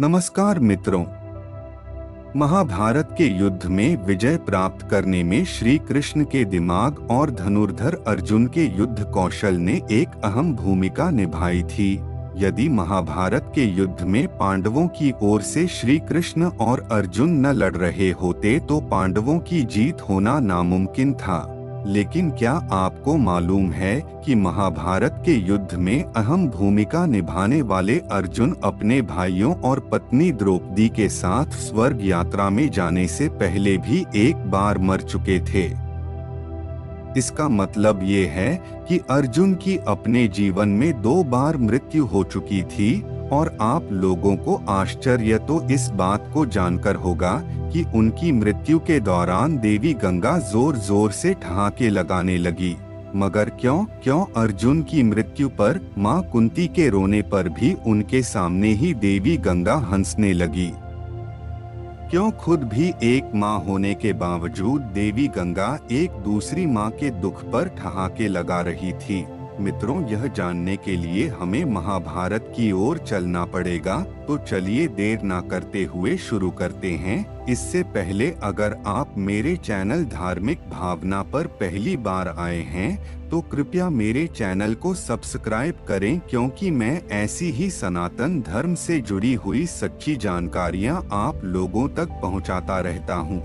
नमस्कार मित्रों। महाभारत के युद्ध में विजय प्राप्त करने में श्री कृष्ण के दिमाग और धनुर्धर अर्जुन के युद्ध कौशल ने एक अहम भूमिका निभाई थी। यदि महाभारत के युद्ध में पांडवों की ओर से श्री कृष्ण और अर्जुन न लड़ रहे होते तो पांडवों की जीत होना नामुमकिन था। लेकिन क्या आपको मालूम है कि महाभारत के युद्ध में अहम भूमिका निभाने वाले अर्जुन अपने भाइयों और पत्नी द्रौपदी के साथ स्वर्ग यात्रा में जाने से पहले भी एक बार मर चुके थे। इसका मतलब ये है कि अर्जुन की अपने जीवन में 2 बार मृत्यु हो चुकी थी और आप लोगों को आश्चर्य तो इस बात को जानकर होगा कि उनकी मृत्यु के दौरान देवी गंगा जोर जोर से ठहाके लगाने लगी। मगर क्यों अर्जुन की मृत्यु पर माँ कुंती के रोने पर भी उनके सामने ही देवी गंगा हंसने लगी? क्यों खुद भी एक माँ होने के बावजूद देवी गंगा एक दूसरी माँ के दुख पर ठहाके लगा रही थी? मित्रों, यह जानने के लिए हमें महाभारत की ओर चलना पड़ेगा। तो चलिए देर ना करते हुए शुरू करते हैं। इससे पहले अगर आप मेरे चैनल धार्मिक भावना पर पहली बार आए हैं तो कृपया मेरे चैनल को सब्सक्राइब करें, क्योंकि मैं ऐसी ही सनातन धर्म से जुड़ी हुई सच्ची जानकारियां आप लोगों तक पहुंचाता रहता हूं।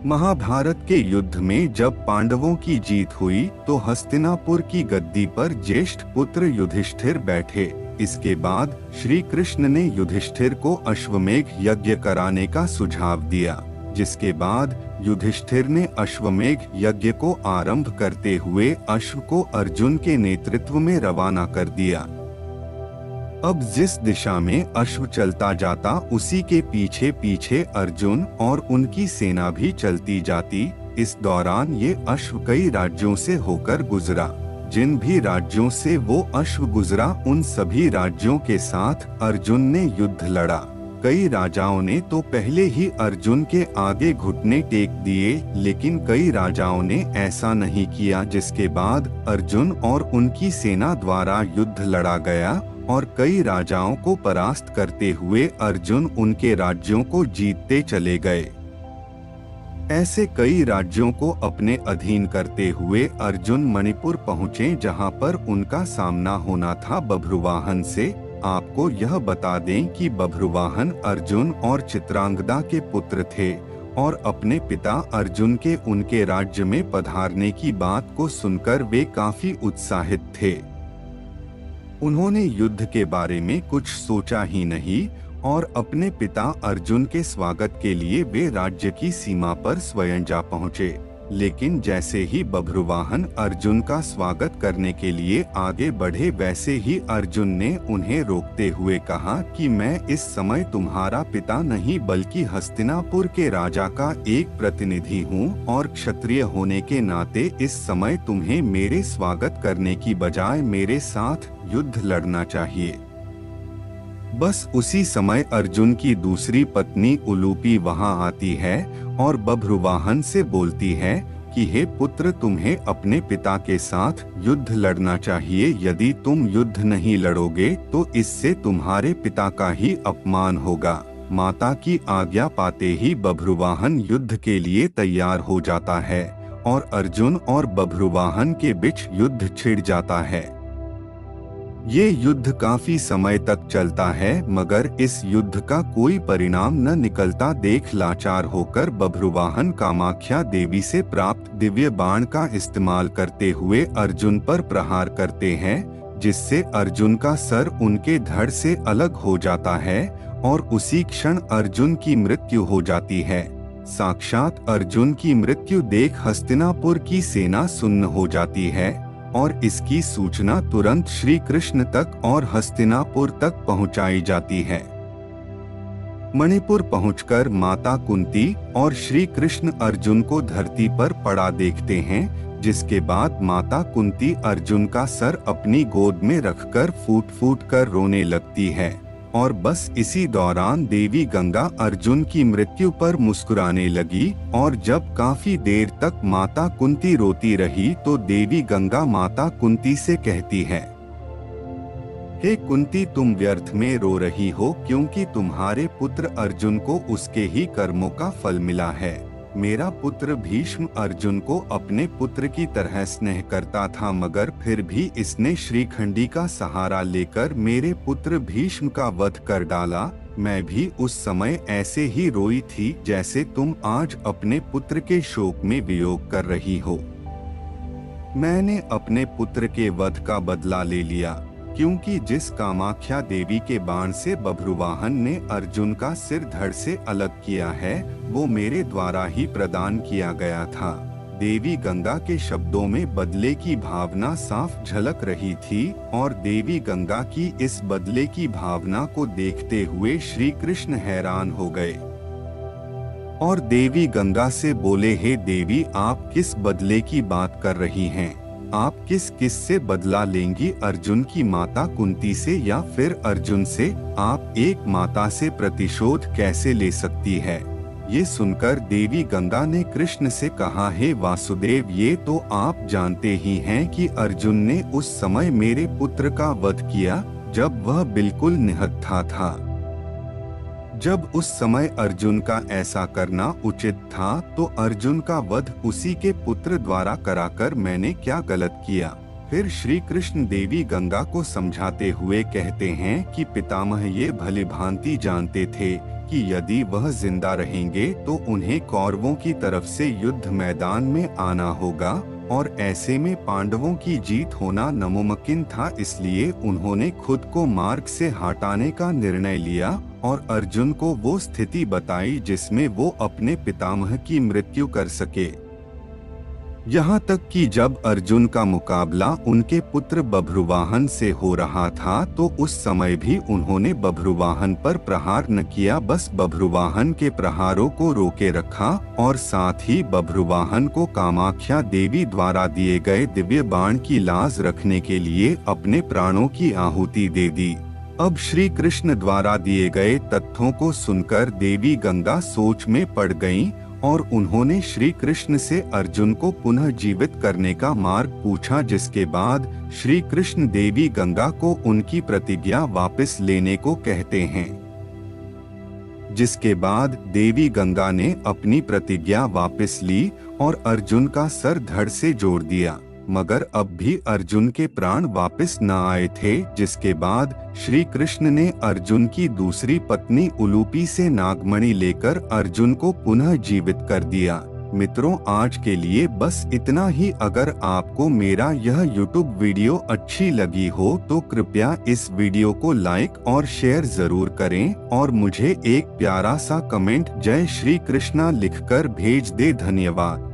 महाभारत के युद्ध में जब पांडवों की जीत हुई तो हस्तिनापुर की गद्दी पर ज्येष्ठ पुत्र युधिष्ठिर बैठे। इसके बाद श्री कृष्ण ने युधिष्ठिर को अश्वमेघ यज्ञ कराने का सुझाव दिया, जिसके बाद युधिष्ठिर ने अश्वमेघ यज्ञ को आरंभ करते हुए अश्व को अर्जुन के नेतृत्व में रवाना कर दिया। अब जिस दिशा में अश्व चलता जाता उसी के पीछे पीछे अर्जुन और उनकी सेना भी चलती जाती। इस दौरान ये अश्व कई राज्यों से होकर गुजरा। जिन भी राज्यों से वो अश्व गुजरा उन सभी राज्यों के साथ अर्जुन ने युद्ध लड़ा। कई राजाओं ने तो पहले ही अर्जुन के आगे घुटने टेक दिए, लेकिन कई राजाओं ने ऐसा नहीं किया, जिसके बाद अर्जुन और उनकी सेना द्वारा युद्ध लड़ा गया और कई राजाओं को परास्त करते हुए अर्जुन उनके राज्यों को जीतते चले गए। ऐसे कई राज्यों को अपने अधीन करते हुए अर्जुन मणिपुर पहुँचे, जहाँ पर उनका सामना होना था बभ्रुवाहन से। आपको यह बता दें कि बभ्रुवाहन अर्जुन और चित्रांगदा के पुत्र थे और अपने पिता अर्जुन के उनके राज्य में पधारने की बात को सुनकर वे काफी उत्साहित थे। उन्होंने युद्ध के बारे में कुछ सोचा ही नहीं और अपने पिता अर्जुन के स्वागत के लिए वे राज्य की सीमा पर स्वयं जा पहुँचे। लेकिन जैसे ही बभ्रुवाहन अर्जुन का स्वागत करने के लिए आगे बढ़े, वैसे ही अर्जुन ने उन्हें रोकते हुए कहा कि मैं इस समय तुम्हारा पिता नहीं बल्कि हस्तिनापुर के राजा का एक प्रतिनिधि हूँ और क्षत्रिय होने के नाते इस समय तुम्हें मेरे स्वागत करने की बजाय मेरे साथ युद्ध लड़ना चाहिए। बस उसी समय अर्जुन की दूसरी पत्नी उलूपी वहां आती है और बभ्रुवाहन से बोलती है कि हे पुत्र, तुम्हें अपने पिता के साथ युद्ध लड़ना चाहिए। यदि तुम युद्ध नहीं लड़ोगे तो इससे तुम्हारे पिता का ही अपमान होगा। माता की आज्ञा पाते ही बभ्रुवाहन युद्ध के लिए तैयार हो जाता है और अर्जुन और बभ्रुवाहन के बीच युद्ध छिड़ जाता है। ये युद्ध काफी समय तक चलता है, मगर इस युद्ध का कोई परिणाम न निकलता देख लाचार होकर बभ्रुवाहन कामाख्या देवी से प्राप्त दिव्य बाण का इस्तेमाल करते हुए अर्जुन पर प्रहार करते हैं, जिससे अर्जुन का सर उनके धड़ से अलग हो जाता है और उसी क्षण अर्जुन की मृत्यु हो जाती है। साक्षात अर्जुन की मृत्यु देख हस्तिनापुर की सेना सुन्न हो जाती है और इसकी सूचना तुरंत श्री कृष्ण तक और हस्तिनापुर तक पहुंचाई जाती है। मणिपुर पहुंचकर माता कुंती और श्री कृष्ण अर्जुन को धरती पर पड़ा देखते हैं, जिसके बाद माता कुंती अर्जुन का सर अपनी गोद में रखकर फूट फूट कर रोने लगती है और बस इसी दौरान देवी गंगा अर्जुन की मृत्यु पर मुस्कुराने लगी और जब काफी देर तक माता कुंती रोती रही तो देवी गंगा माता कुंती से कहती है, हे कुंती, तुम व्यर्थ में रो रही हो, क्योंकि तुम्हारे पुत्र अर्जुन को उसके ही कर्मों का फल मिला है। मेरा पुत्र भीष्म अर्जुन को अपने पुत्र की तरह स्नेह करता था, मगर फिर भी इसने श्रीखंडी का सहारा लेकर मेरे पुत्र भीष्म का वध कर डाला। मैं भी उस समय ऐसे ही रोई थी जैसे तुम आज अपने पुत्र के शोक में वियोग कर रही हो। मैंने अपने पुत्र के वध का बदला ले लिया, क्योंकि जिस कामाख्या देवी के बाण से बभ्रुवाहन ने अर्जुन का सिर धड़ से अलग किया है, वो मेरे द्वारा ही प्रदान किया गया था। देवी गंगा के शब्दों में बदले की भावना साफ झलक रही थी, और देवी गंगा की इस बदले की भावना को देखते हुए श्री कृष्ण हैरान हो गए और देवी गंगा से बोले, हे देवी, आप किस बदले की बात कर रही हैं? आप किस किस से बदला लेंगी? अर्जुन की माता कुंती से या फिर अर्जुन से? आप एक माता से प्रतिशोध कैसे ले सकती है? ये सुनकर देवी गंगा ने कृष्ण से कहा, हे वासुदेव, ये तो आप जानते ही हैं कि अर्जुन ने उस समय मेरे पुत्र का वध किया जब वह बिल्कुल निहत्था था। जब उस समय अर्जुन का ऐसा करना उचित था, तो अर्जुन का वध उसी के पुत्र द्वारा कराकर मैंने क्या गलत किया? फिर श्री कृष्ण देवी गंगा को समझाते हुए कहते हैं कि पितामह ये भली भांति जानते थे कि यदि वह जिंदा रहेंगे तो उन्हें कौरवों की तरफ से युद्ध मैदान में आना होगा, और ऐसे में पांडवों की जीत होना नामुमकिन था। इसलिए उन्होंने खुद को मार्ग से हटाने का निर्णय लिया और अर्जुन को वो स्थिति बताई जिसमें वो अपने पितामह की मृत्यु कर सके। यहाँ तक कि जब अर्जुन का मुकाबला उनके पुत्र बभ्रुवाहन से हो रहा था, तो उस समय भी उन्होंने बभ्रुवाहन पर प्रहार न किया, बस बभ्रुवाहन के प्रहारों को रोके रखा और साथ ही बभ्रुवाहन को कामाख्या देवी द्वारा दिए गए दिव्य बाण की लाज रखने के लिए अपने प्राणों की आहुति दे दी। अब श्री कृष्ण द्वारा दिए गए तथ्यों को सुनकर देवी गंगा सोच में पड़ गईं, और उन्होंने श्री कृष्ण से अर्जुन को पुनः जीवित करने का मार्ग पूछा, जिसके बाद श्री कृष्ण देवी गंगा को उनकी प्रतिज्ञा वापस लेने को कहते हैं। जिसके बाद देवी गंगा ने अपनी प्रतिज्ञा वापस ली और अर्जुन का सर धड़ से जोड़ दिया, मगर अब भी अर्जुन के प्राण वापस न आए थे। जिसके बाद श्री कृष्ण ने अर्जुन की दूसरी पत्नी उलूपी से नागमणि लेकर अर्जुन को पुनः जीवित कर दिया। मित्रों, आज के लिए बस इतना ही। अगर आपको मेरा यह YouTube वीडियो अच्छी लगी हो तो कृपया इस वीडियो को लाइक और शेयर जरूर करें, और मुझे एक प्यारा सा कमेंट जय श्री कृष्णा लिखकर भेज दे। धन्यवाद।